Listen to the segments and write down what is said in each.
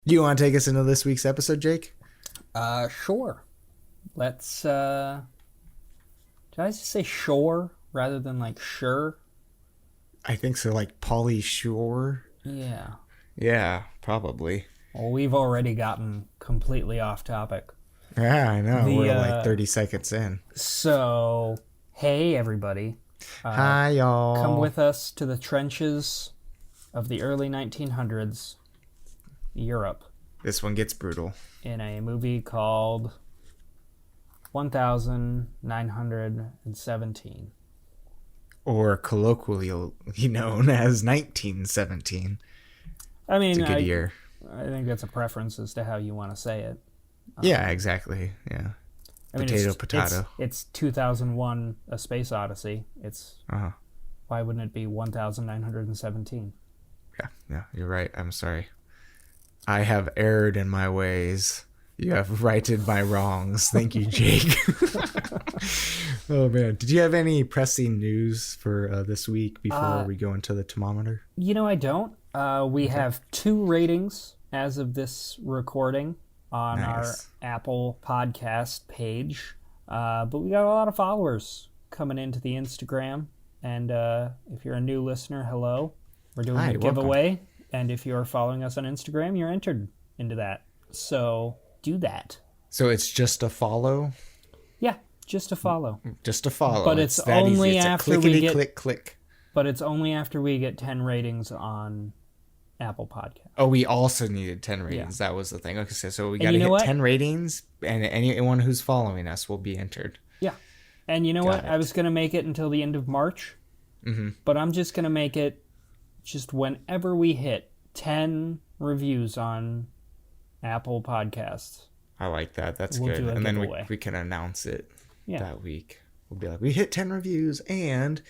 Do you want to take us into this week's episode, Jake? Sure. Let's, did I just say sure rather than like sure? I think so, like Pauly Shore. Yeah. Yeah, probably. Well, we've already gotten completely off topic. Yeah, I know. We're like 30 seconds in. So, hey, everybody. Hi, y'all. Come with us to the trenches of the early 1900s, Europe. This one gets brutal. In a movie called 1917. Or colloquially known as 1917. I mean, it's a good year. I think that's a preference as to how you want to say it. Yeah, exactly. Yeah. Potato. It's 2001: A Space Odyssey. It's why wouldn't it be 1917? Yeah, you're right. I'm sorry. I have erred in my ways. You have righted my wrongs. Thank you, Jake. Oh man, did you have any pressing news for this week before we go into the thermometer? You know, I don't. We have 2 ratings as of this recording on our Apple podcast page. But we got a lot of followers coming into the Instagram. And if you're a new listener, hello. We're doing a giveaway. Welcome. And if you're following us on Instagram, you're entered into that. So do that. So it's just a follow? Yeah, just a follow. Just a follow. But it's only it's after we get click. But it's only after we get 10 ratings on Apple Podcast. Oh, we also needed 10 ratings. Yeah. That was the thing. Okay, so we got to hit 10 ratings, and anyone who's following us will be entered. Yeah. And you know what? I was going to make it until the end of March, but I'm just going to make it just whenever we hit 10 reviews on Apple Podcasts. I like that. That's good. And then we can announce it that week. We'll be like, we hit 10 reviews and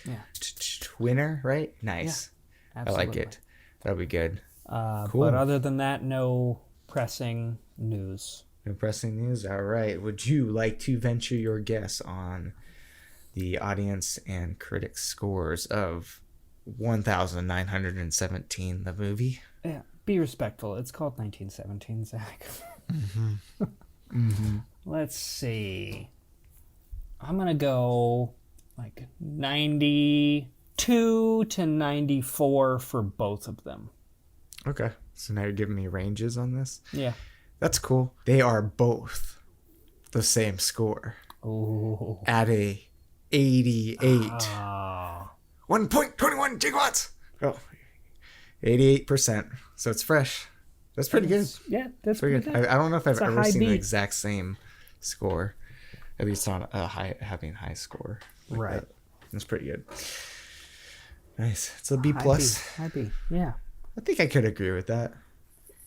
winner, right? Nice. Yeah, I like it. That'll be good. Cool. But other than that, no pressing news. No pressing news? All right. Would you like to venture your guess on the audience and critic scores of 1917, the movie? Yeah. Be respectful. It's called 1917, Zach. Let's see. I'm going to go like 92 to 94 for both of them. Okay. So now you're giving me ranges on this? Yeah. That's cool. They are both the same score. Ooh. At a 88. 1.21 gigawatts. Oh, 88%. So it's fresh. That's pretty good. Yeah, that's pretty good. I don't know if I've ever seen the exact same score. At least on having high score. Right. That's pretty good. Nice. It's a B plus. High B. Yeah. I think I could agree with that.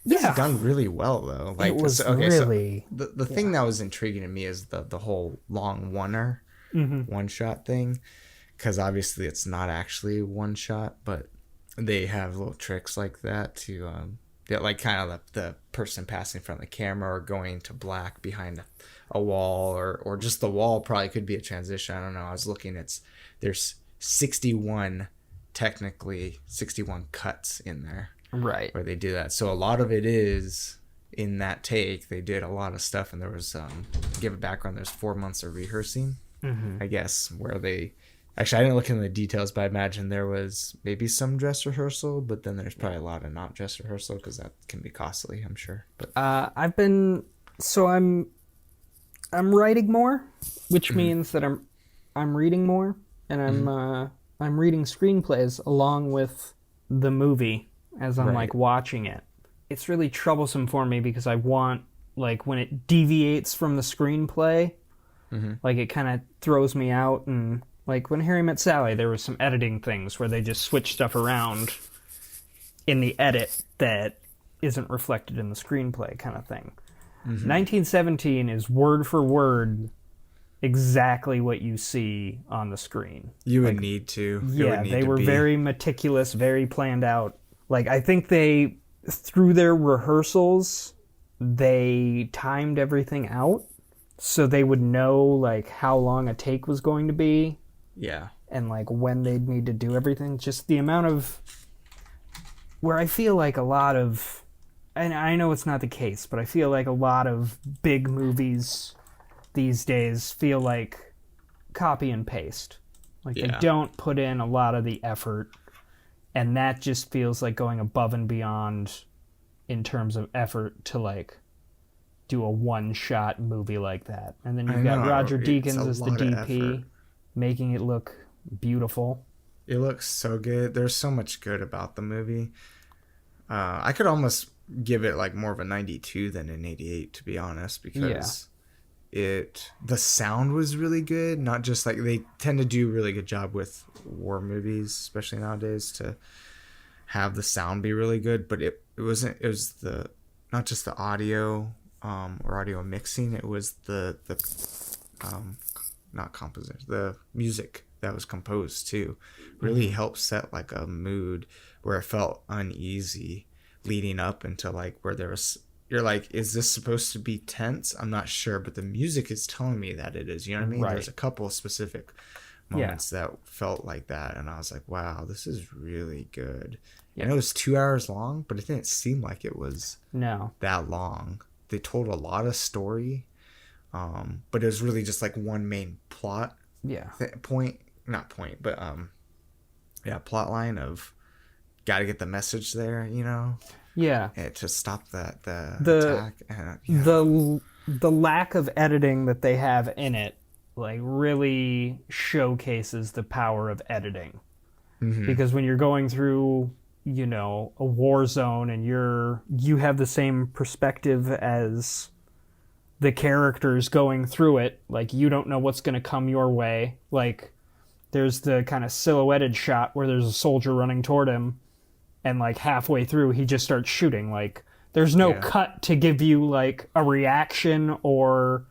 This is done really well though. Like it was really. So the thing that was intriguing to me is the whole long one shot thing, because obviously it's not actually one shot, but they have little tricks like that to like kind of the person passing from the camera or going to black behind a wall or just the wall probably could be a transition. I don't know. I was looking, there's 61 cuts in there. Right. Where they do that. So a lot of it is in that take. They did a lot of stuff, and there was give a background. There's 4 months of rehearsing, I guess, where they actually I didn't look into the details, but I imagine there was maybe some dress rehearsal, but then there's probably a lot of not dress rehearsal because that can be costly, I'm sure. But I'm writing more, which means that I'm reading more, and I'm reading screenplays along with the movie as I'm like watching it. It's really troublesome for me because I want, like, when it deviates from the screenplay, like it kind of throws me out. And like when Harry Met Sally, there was some editing things where they just switch stuff around in the edit that isn't reflected in the screenplay kind of thing. 1917 is word for word exactly what you see on the screen. You would need to. They were very meticulous, very planned out. Like, I think through their rehearsals, they timed everything out so they would know, like, how long a take was going to be. Yeah. And, like, when they'd need to do everything. Just the amount of... Where I feel like a lot of and I know it's not the case, but I feel like a lot of big movies these days feel like copy and paste. Like they don't put in a lot of the effort, and that just feels like going above and beyond in terms of effort to like do a one-shot movie like that. And then you've got Roger Deakins as the DP, making it look beautiful. It looks so good. There's so much good about the movie. I could almost give it like more of a 92 than an 88, to be honest, because the sound was really good. Not just like, they tend to do a really good job with war movies, especially nowadays, to have the sound be really good. But it was the not just the audio or audio mixing. It was the not composition, the music that was composed too, really helped set like a mood where it felt uneasy leading up into like where there was, you're like, is this supposed to be tense? I'm not sure, but the music is telling me that it is. You know what I mean? Right. There's a couple of specific moments that felt like that, and I was like, wow, this is really good. And it was 2 hours long, but it didn't seem like it was that long. They told a lot of story, but it was really just like one main plot plot line of got to get the message there, you know? Yeah. And to stop the attack. The lack of editing that they have in it, like, really showcases the power of editing. Mm-hmm. Because when you're going through, you know, a war zone and you have the same perspective as the characters going through it, like, you don't know what's going to come your way. Like, there's the kind of silhouetted shot where there's a soldier running toward him, and like halfway through he just starts shooting. Like, there's no cut to give you like a reaction or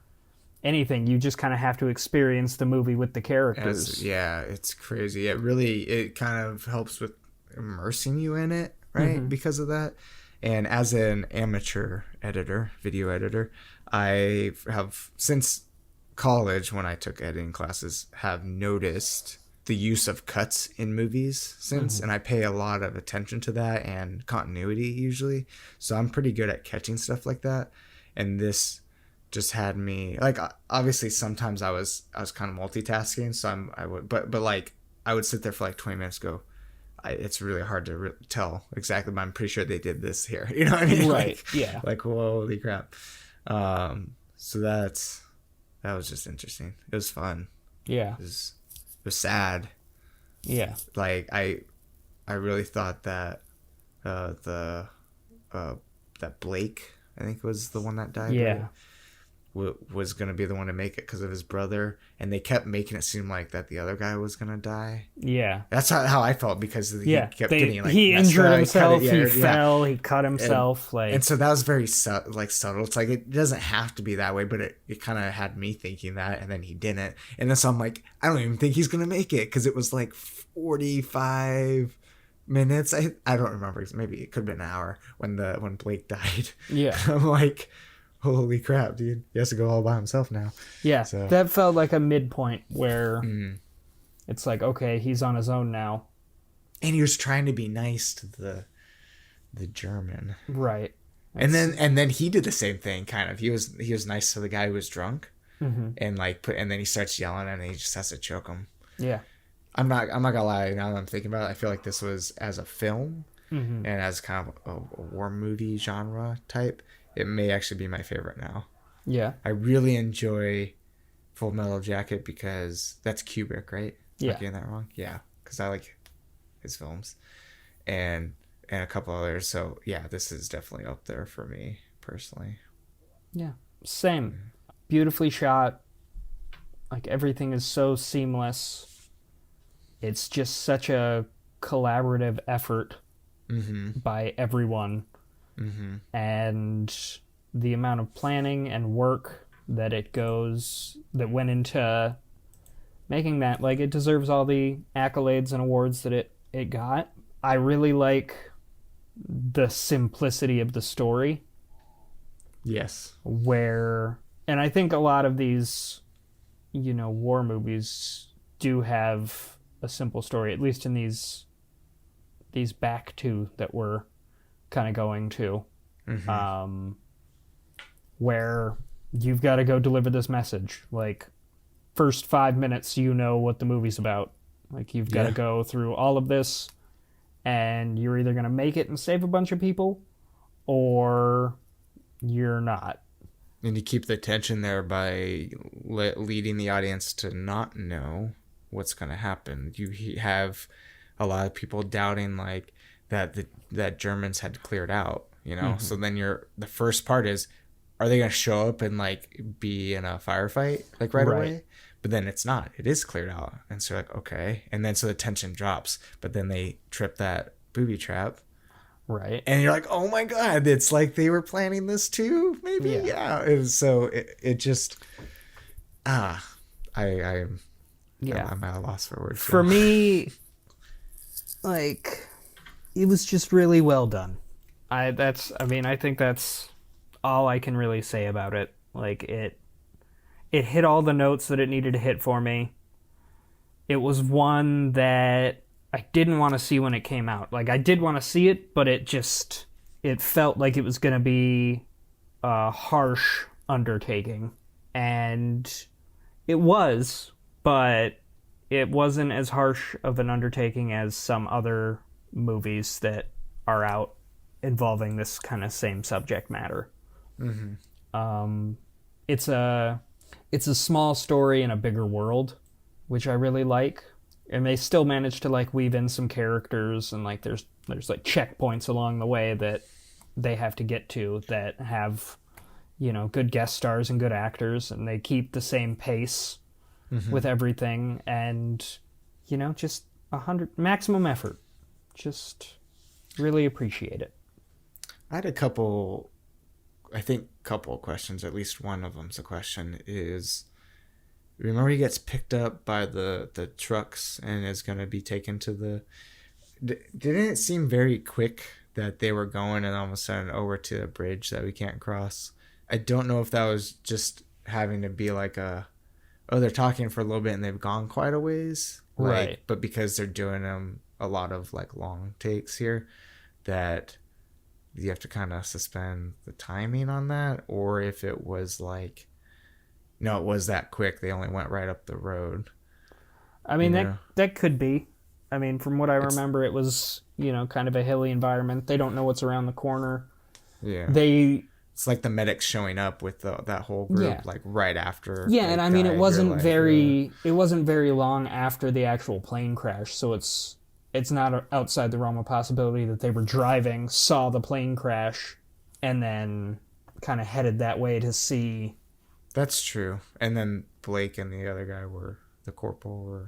anything. You just kind of have to experience the movie with the characters. It's crazy. It kind of helps with immersing you in it, right? Because of that. And as an amateur video editor, I have, since college, when I took editing classes, have noticed the use of cuts in movies since, and I pay a lot of attention to that and continuity usually. So I'm pretty good at catching stuff like that. And this just had me, like, obviously sometimes I was kind of multitasking, so I would sit there for like 20 minutes, it's really hard to tell exactly, but I'm pretty sure they did this here. You know what I mean? Right. Like, holy crap. So that was just interesting. It was fun. Yeah. It was sad. Yeah. Like, I really thought that that Blake, I think, was the one that died. Yeah. Right? Was going to be the one to make it because of his brother, and they kept making it seem like that the other guy was going to die. Yeah. That's how I felt, because he kept getting, like, he injured himself, he fell, he cut himself. And so that was very subtle. It's like, it doesn't have to be that way, but it kind of had me thinking that, and then he didn't. And then so I'm like, I don't even think he's going to make it, because it was like 45 minutes. I don't remember. Maybe it could have been an hour when Blake died. Yeah. I'm like, holy crap, dude. He has to go all by himself now. Yeah, so that felt like a midpoint where it's like, okay, he's on his own now. And he was trying to be nice to the German. Right. And then he did the same thing, kind of. He was nice to the guy who was drunk. And and then he starts yelling, and he just has to choke him. Yeah. I'm not gonna lie, now that I'm thinking about it, I feel like this was, as a film and as kind of a war movie genre type, it may actually be my favorite now. Yeah. I really enjoy Full Metal Jacket because that's Kubrick, right? Yeah. Am I getting that wrong? Yeah, because I like his films. And a couple others. So, yeah, this is definitely up there for me, personally. Yeah. Same. Beautifully shot. Like, everything is so seamless. It's just such a collaborative effort by everyone. And the amount of planning and work that went into making that, like, it deserves all the accolades and awards that it got. I really like the simplicity of the story. Yes. And I think a lot of these, you know, war movies do have a simple story, at least in these back two that we're kind of going to. where you've got to go deliver this message. Like, first 5 minutes, you know what the movie's about. Like, you've got to go through all of this, and you're either going to make it and save a bunch of people, or you're not. And you keep the tension there by leading the audience to not know what's going to happen. You have a lot of people doubting like that Germans had cleared out, you know. So then the first part is, are they going to show up and like be in a firefight like right away? But then it's not. It is cleared out, and so like okay, and then so the tension drops. But then they trip that booby trap. Right. And you're like, oh my God, it's like they were planning this too, maybe? Yeah. It just, I'm at a loss for words. For me, like, it was just really well done. I think that's all I can really say about it. Like, it hit all the notes that it needed to hit for me. It was one that I didn't want to see when it came out. Like, I did want to see it, but it felt like it was going to be a harsh undertaking. And it was, but it wasn't as harsh of an undertaking as some other movies that are out involving this kind of same subject matter. It's a small story in a bigger world, which I really like. And they still manage to like weave in some characters, and like there's like checkpoints along the way that they have to get to that have, you know, good guest stars and good actors, and they keep the same pace with everything, and, you know, just 100 maximum effort. Just really appreciate it. I had a couple of questions. At least one of them's a question. Is, remember he gets picked up by the trucks and is going to be taken to the... Didn't it seem very quick that they were going and all of a sudden over to a bridge that we can't cross? I don't know if that was just having to be like they're talking for a little bit and they've gone quite a ways. Right. But because they're doing a lot of like long takes here, that you have to kind of suspend the timing on that, or if it was like... No, it was that quick. They only went right up the road. I mean, that could be. I mean, from what I remember, it was, you know, kind of a hilly environment. They don't know what's around the corner. Yeah. It's like the medics showing up with that whole group, like right after. Yeah, and I mean, it wasn't very long after the actual plane crash, so it's not outside the realm of possibility that they were driving, saw the plane crash, and then kind of headed that way to see. That's true. And then Blake and the other guy were the corporal,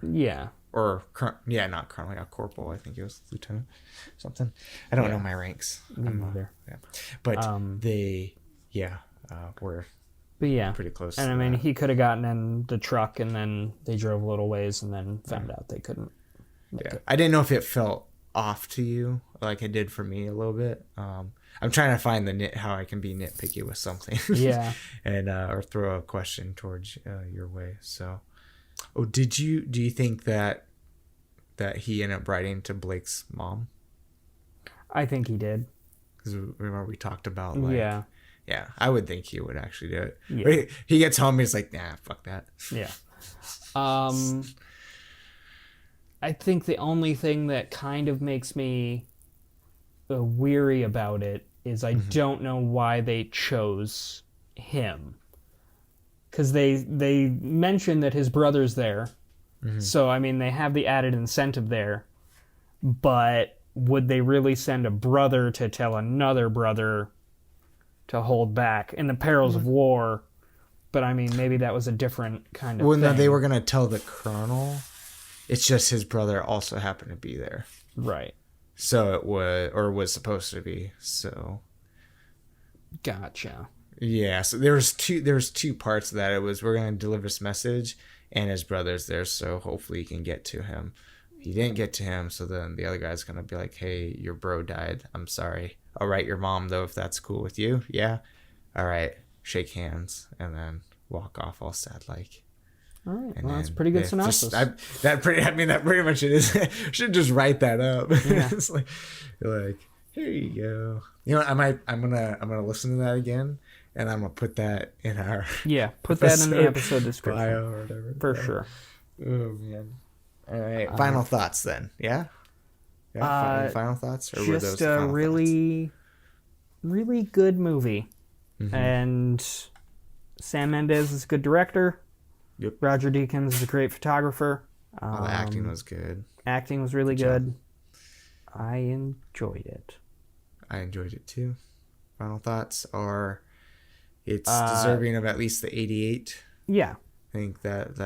or not colonel, corporal. I think he was lieutenant, something. I don't know my ranks. Me neither. But they, were. But yeah, pretty close. And I mean, he could have gotten in the truck, and then they drove a little ways, and then found out they couldn't. I didn't know if it felt off to you, like it did for me a little bit. I'm trying to find how I can be nitpicky with something. Yeah. And or throw a question towards your way. So, do you think that he ended up writing to Blake's mom? I think he did. Because remember we talked about like yeah, I would think he would actually do it. Yeah. He gets home, he's like, nah, fuck that. Yeah. I think the only thing that kind of makes me weary about it is I don't know why they chose him. Because they mention that his brother's there. So, I mean, they have the added incentive there. But would they really send a brother to tell another brother to hold back in the perils of war? But, I mean, maybe that was a different kind of thing. No, they were going to tell the colonel. It's just his brother also happened to be there. Right. So it was supposed to be. So. Gotcha. Yeah. So there was two parts of that. It was, we're going to deliver this message, and his brother's there, so hopefully you can get to him. He didn't get to him, so then the other guy's going to be like, hey, your bro died. I'm sorry. I'll write your mom, though, if that's cool with you. Yeah? All right. Shake hands, and then walk off all sad like. All right. Well, that's a pretty good synopsis. That pretty much it is. Should just write that up. Yeah. It's like, Here you go. You know what, I'm gonna listen to that again, and I'm gonna put that in our Yeah, put that in the episode description. bio or whatever. For sure. Oh man. All right. Final thoughts then. Yeah. Yeah. Any final thoughts, or were those Just the a final really, really good movie, and Sam Mendes is a good director. Yep. Roger Deakins is a great photographer. thoughts? The acting was good. Acting was really good. I enjoyed it. I enjoyed it too. Final thoughts are, it's deserving of at least the 88. Yeah. I think that's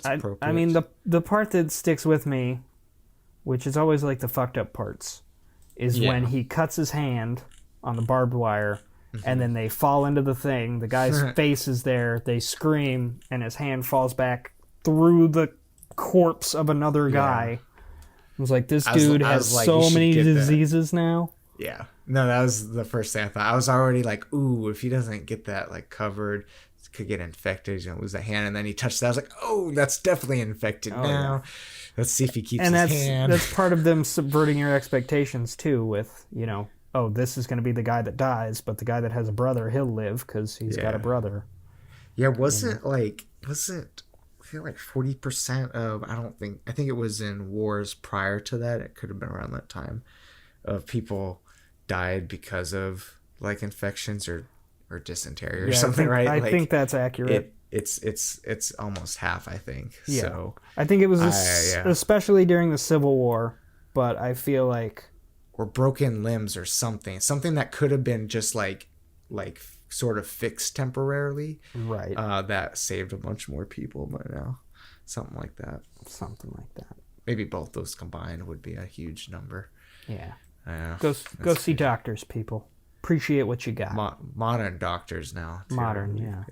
appropriate. I mean, the part that sticks with me, which is always like the fucked up parts, is when he cuts his hand on the barbed wire, and then they fall into the thing. The guy's face is there. They scream, and his hand falls back through the corpse of another guy. I was like, this dude has like, so many diseases now. Yeah. No, that was the first thing I thought. I was already like, ooh, if he doesn't get that like covered, it could get infected. He's gonna lose that hand. And then he touched that. I was like, oh, that's definitely infected now. Yeah. Let's see if he keeps his hand. That's part of them subverting your expectations too. With oh, this is going to be the guy that dies, but the guy that has a brother, he'll live because he's got a brother. Yeah, wasn't I feel like 40% of, I think it was in wars prior to that, it could have been around that time, of people died because of like infections or dysentery or something, right? I think that's accurate. It's almost half, I think. Yeah. So I think it was especially during the Civil War, but I feel like, or broken limbs or something that could have been just like sort of fixed temporarily, right? That saved a bunch more people by now. Something like that. Maybe both those combined would be a huge number. Yeah. Go see doctors, people. Appreciate what you got. Modern doctors now. Too. Modern, yeah.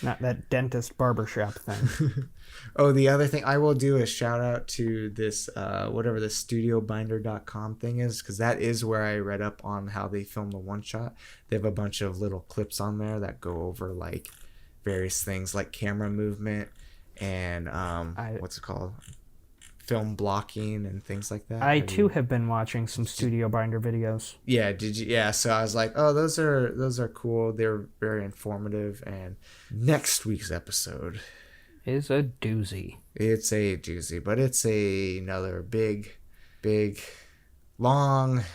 Not that dentist barbershop thing. Oh, the other thing I will do is shout out to this, whatever the studiobinder.com thing is, because that is where I read up on how they film the one shot. They have a bunch of little clips on there that go over like various things like camera movement and what's it called? Film blocking and things like that. I too have been watching some Studio Binder videos. Yeah, did you? Yeah, so I was like, oh, those are cool. They're very informative. And next week's episode is a doozy. It's a doozy, but it's another big, long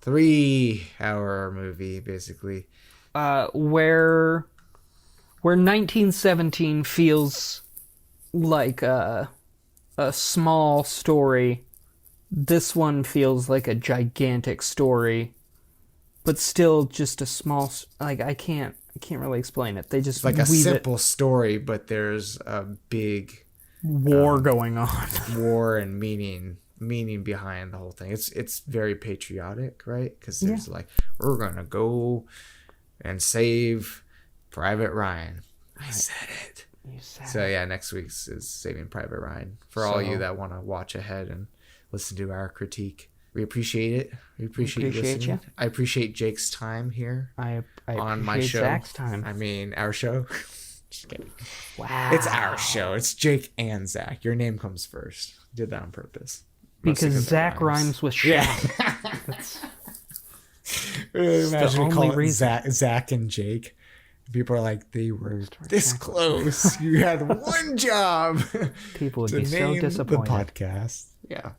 3-hour movie, basically. Where 1917 feels like a small story, this one feels like a gigantic story, but still just a small. Like I can't really explain it. They just like a simple story, but there's a big war going on. War and meaning behind the whole thing. It's very patriotic, right? Because there's like, we're gonna go and save Private Ryan. I said it. So yeah, next week's is Saving Private Ryan. For all you that want to watch ahead and listen to our critique, we appreciate it. We appreciate listening. You. I appreciate Jake's time here. I on my show. Zach's time. I mean, our show. Just kidding. Wow. It's our show. It's Jake and Zach. Your name comes first. Did that on purpose. Because Zach rhymes with Shaq. Yeah. Imagine we call it Zach and Jake. People are like, they were this close. You had one job. People would be so disappointed. The podcast. Yeah.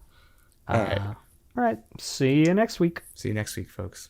All right. See you next week. See you next week, folks.